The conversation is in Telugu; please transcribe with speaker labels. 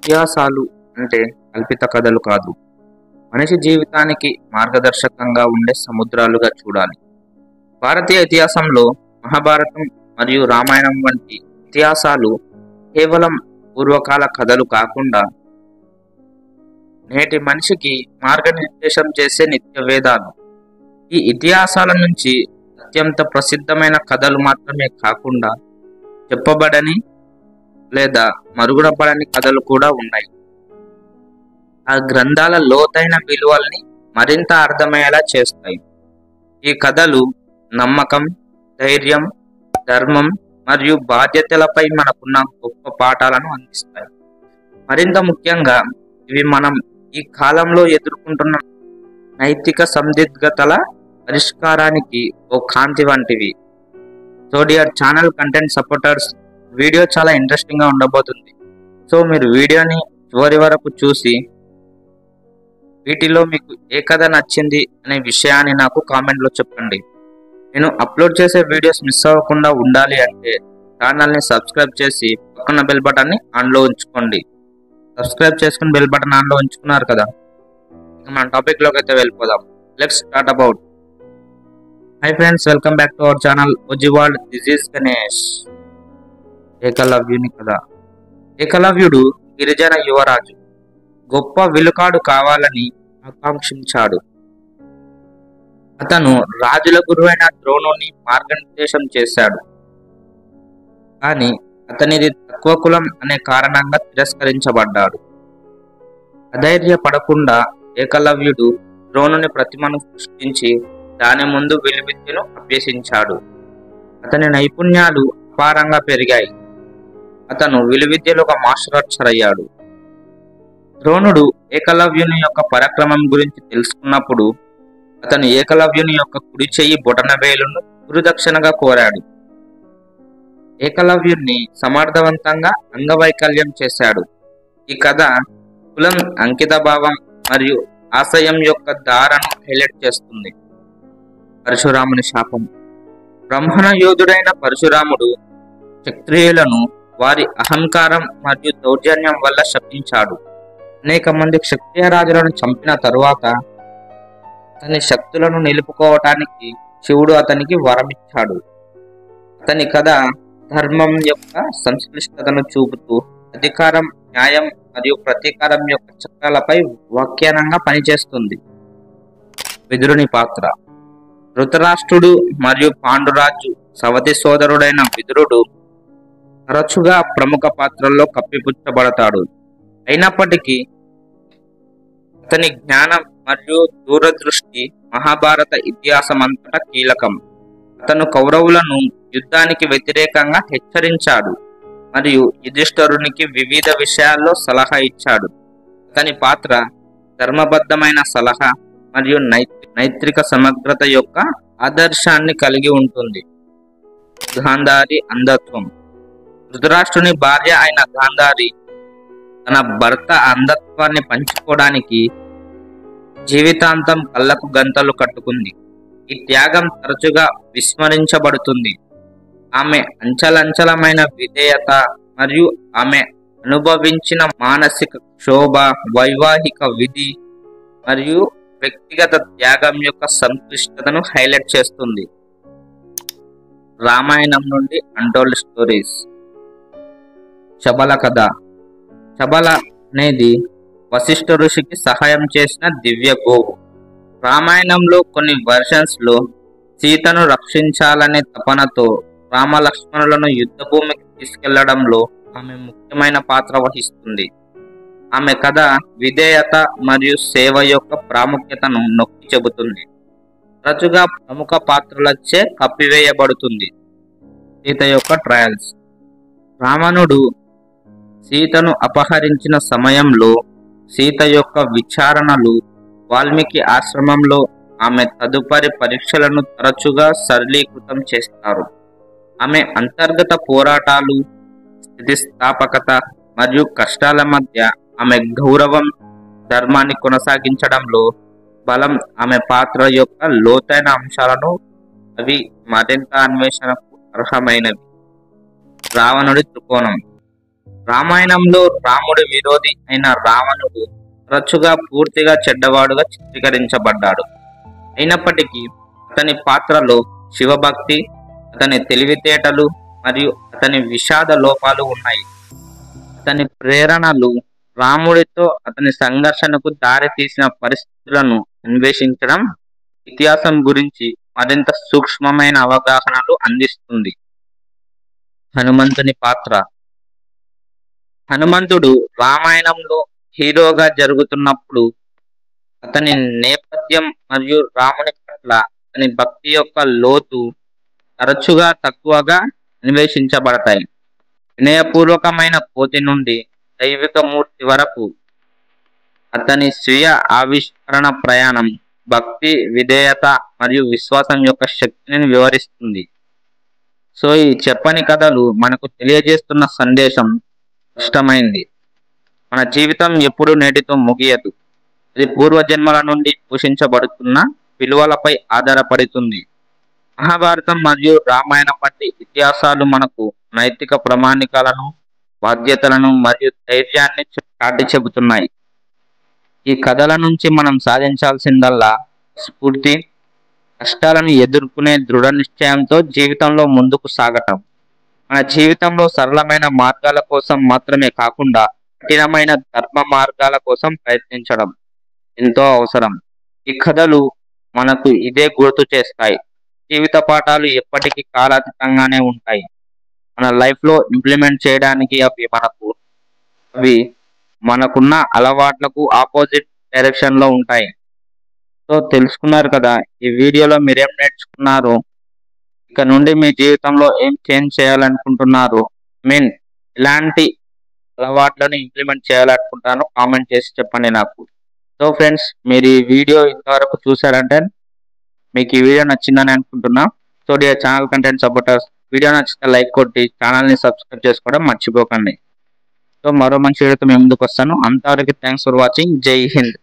Speaker 1: ఇతిహాసాలు అంటే కల్పిత కథలు కాదు, మనిషి జీవితానికి మార్గదర్శకంగా ఉండే సముద్రాలుగా చూడాలి. భారతీయ ఇతిహాసంలో మహాభారతం మరియు రామాయణం వంటి ఇతిహాసాలు కేవలం పూర్వకాల కథలు కాకుండా నేటి మనిషికి మార్గనిర్దేశం చేసే నిత్య వేదాలు. ఈ ఇతిహాసాల నుంచి అత్యంత ప్రసిద్ధమైన కథలు మాత్రమే కాకుండా చెప్పబడని లేదా మరుగునపడని కథలు కూడా ఉన్నాయి. ఆ గ్రంథాల లోతైన విలువల్ని మరింత అర్థమయ్యేలా చేస్తాయి. ఈ కథలు నమ్మకం, ధైర్యం, ధర్మం మరియు బాధ్యతలపై మనకున్న గొప్ప పాఠాలను అందిస్తాయి. మరింత ముఖ్యంగా ఇవి మనం ఈ కాలంలో ఎదుర్కొంటున్న నైతిక సందిగ్ధతల పరిష్కారానికి ఓ కాంతి వంటివి. So dear channel content supporters, video చాలా ఇంట్రెస్టింగ్గా ఉండబోతుంది. సో మీరు వీడియోని చివరి వరకు చూసి వీటిలో మీకు ఏ కథ నచ్చింది అనే విషయాన్ని నాకు కామెంట్లో చెప్పండి. నేను అప్లోడ్ చేసే వీడియోస్ మిస్ అవ్వకుండా ఉండాలి అంటే ఛానల్ని సబ్స్క్రైబ్ చేసి పక్కన బెల్ బటన్ని ఆన్లో ఉంచుకోండి. సబ్స్క్రైబ్ చేసుకుని బెల్ బటన్ ఆన్లో ఉంచుకున్నారు కదా. మన టాపిక్లోకి అయితే వెళ్ళిపోదాం. Let's start about. Hi friends, welcome back to our channel OG world. This is Ganesh. ఏకలవ్యుని కథ. ఏకలవ్యుడు గిరిజన యువరాజు. గొప్ప విలుకాడు కావాలని ఆకాంక్షించాడు. అతను రాజుల గురువైన ద్రోణుని మార్గనిర్దేశం చేశాడు. కానీ అతనిది తక్కువ కులం అనే కారణంగా తిరస్కరించబడ్డాడు. అధైర్యపడకుండా ఏకలవ్యుడు ద్రోణుని ప్రతిమను సృష్టించి దాని ముందు విలువిద్యను అభ్యసించాడు. అతని నైపుణ్యాలు అపారంగా పెరిగాయి. అతను విలువిద్యలో ఒక మాస్టర్ అయ్యాడు. ద్రోణుడు ఏకలవ్యుని యొక్క పరాక్రమం గురించి తెలుసుకున్నప్పుడు అతను ఏకలవ్యుని యొక్క కుడి చెయ్యి బొటనవేలును గురుదక్షిణగా కోరాడు. ఏకలవ్యుని సమర్థవంతంగా అంగవైకల్యం చేశాడు. ఈ కథ కులం, అంకిత భావం మరియు ఆశయం యొక్క ధారను హైలైట్ చేస్తుంది. పరశురాముని శాపం. బ్రహ్మణ యోధుడైన పరశురాముడు క్షత్రియులను వారి అహంకారం మరియు దౌర్జన్యం వల్ల శపించాడు. అనేక మంది క్షత్రియ రాజులను చంపిన తరువాత అతని శక్తులను నిలుపుకోవటానికి శివుడు అతనికి వరమిచ్చాడు. అతని కథ ధర్మం యొక్క సంక్లిష్టతను చూపుతూ అధికారం, న్యాయం మరియు ప్రతీకారం యొక్క చక్రాలపై వ్యాఖ్యానంగా పనిచేస్తుంది. విదురుని పాత్ర. ధృతరాష్ట్రుడు మరియు పాండురాజు సవతి సోదరుడైన విదురుడు తరచుగా ప్రముఖ పాత్రల్లో కప్పిపుచ్చబడతాడు. అయినప్పటికీ అతని జ్ఞానం మరియు దూరదృష్టి మహాభారత ఇతిహాసం అంతటా కీలకం. అతను కౌరవులను యుద్ధానికి వ్యతిరేకంగా హెచ్చరించాడు మరియు యుధిష్ఠిరునికి వివిధ విషయాల్లో సలహా ఇచ్చాడు. అతని పాత్ర ధర్మబద్ధమైన సలహా మరియు నైతిక సమగ్రత యొక్క ఆదర్శాన్ని కలిగి ఉంటుంది. గాంధారి అంధత్వం. ధృతరాష్ట్రుని భార్య అయిన గాంధారి తన భర్త అంధత్వాన్ని పంచుకోవడానికి జీవితాంతం కళ్ళకు గంతలు కట్టుకుంది. ఈ త్యాగం తరచుగా విస్మరించబడుతుంది. ఆమె అంచలంచలమైన విధేయత మరియు ఆమె అనుభవించిన మానసిక క్షోభ, వైవాహిక విధి మరియు వ్యక్తిగత త్యాగం యొక్క సంక్లిష్టతను హైలైట్ చేస్తుంది. రామాయణం నుండి అన్టోల్డ్ స్టోరీస్. శబల కథ. శబల అనేది వశిష్ఠ ఋషికి సహాయం చేసిన దివ్య గోవు. రామాయణంలో కొన్ని వెర్షన్స్ లో సీతను రక్షించాలనే తపనతో రామలక్ష్మణులను యుద్ధభూమికి తీసుకెళ్లడంలో ఆమె ముఖ్యమైన పాత్ర వహిస్తుంది. ఆమె కథ విధేయత మరియు సేవ యొక్క ప్రాముఖ్యతను నొక్కి చెబుతుంది. తరచుగా ప్రముఖ పాత్రలచే కప్పివేయబడుతుంది. సీత యొక్క ట్రయల్స్. రావణుడు సీతను అపహరించిన సమయంలో సీత యొక్క విచారణలు వాల్మీకి ఆశ్రమంలో ఆమె తదుపరి పరీక్షలను తరచుగా సరళీకృతం చేస్తారు. ఆమె అంతర్గత పోరాటాలు, స్థితిస్థాపకత మరియు కష్టాల మధ్య ఆమె గౌరవం, ధర్మాన్ని కొనసాగించడంలో బలం ఆమె పాత్ర యొక్క లోతైన అంశాలను అవి మరింత అన్వేషణకు అర్హమైనవి. రావణుడి త్రికోణం. రామాయణంలో రాముడి విరోధి అయిన రావణుడు తరచుగా పూర్తిగా చెడ్డవాడుగా చిత్రీకరించబడ్డాడు. అయినప్పటికీ అతని పాత్రలో శివభక్తి, అతని తెలివితేటలు మరియు అతని విషాద లోపాలు ఉన్నాయి. అతని ప్రేరణలు రాముడితో అతని సంఘర్షణకు దారి తీసిన పరిస్థితులను అన్వేషించడం ఇతిహాసం గురించి మరింత సూక్ష్మమైన అవగాహనలు అందిస్తుంది. హనుమంతుని పాత్ర. హనుమంతుడు రామాయణంలో హీరోగా జరుగుతున్నప్పుడు అతని నేపథ్యం మరియు రాముని పట్ల అతని భక్తి యొక్క లోతు తరచుగా తక్కువగా అన్వేషించబడతాయి. వినయపూర్వకమైన కోతి నుండి దైవిక మూర్తి వరకు అతని స్వీయ ఆవిష్కరణ ప్రయాణం భక్తి, విధేయత మరియు విశ్వాసం యొక్క శక్తిని వివరిస్తుంది. సో ఈ చెప్పని కథలు మనకు తెలియజేస్తున్న సందేశం స్పష్టమైంది. మన జీవితం ఎప్పుడు నేటితో ముగియదు. అది పూర్వజన్మల నుండి పోషించబడుతున్న విలువలపై ఆధారపడుతుంది. మహాభారతం మరియు రామాయణం వంటి ఇతిహాసాలు మనకు నైతిక ప్రామాణికాలను, బాధ్యతలను మరియు ధైర్యాన్ని చాటి చెబుతున్నాయి. ఈ కథల నుంచి మనం సాధించాల్సిందల్లా స్ఫూర్తి, కష్టాలను ఎదుర్కొనే దృఢ నిశ్చయంతో జీవితంలో ముందుకు సాగటం. మన జీవితంలో సరళమైన మార్గాల కోసం మాత్రమే కాకుండా కఠినమైన ధర్మ మార్గాల కోసం ప్రయత్నించడం ఎంతో అవసరం. ఈ కథలు మనకు ఇదే గుర్తు చేస్తాయి. జీవిత పాఠాలు ఎప్పటికీ కాలాతీతంగానే ఉంటాయి. మన లైఫ్లో ఇంప్లిమెంట్ చేయడానికి అవి మనకున్న అలవాట్లకు ఆపోజిట్ డైరెక్షన్లో ఉంటాయి. సో తెలుసుకున్నారు కదా, ఈ వీడియోలో మీరేం నేర్చుకున్నారు, ఇక నుండి మీ జీవితంలో ఏం చేంజ్ చేయాలనుకుంటున్నారు, ఎలాంటి అలవాట్లను ఇంప్లిమెంట్ చేయాలనుకుంటారో కామెంట్ చేసి చెప్పండి నాకు. సో ఫ్రెండ్స్, మీరు ఈ వీడియో ఇంతవరకు చూసారంటే మీకు ఈ వీడియో నచ్చిందని అనుకుంటున్నా. So dear channel content supporters, video నచ్చితే లైక్ కొట్టి ఛానల్ని సబ్స్క్రైబ్ చేసుకోవడం మర్చిపోకండి. సో మరో మంచి వీడియోతో మేము ముందుకు వస్తాను. అంతవరకు థ్యాంక్స్ ఫర్ వాచింగ్. జై హింద్.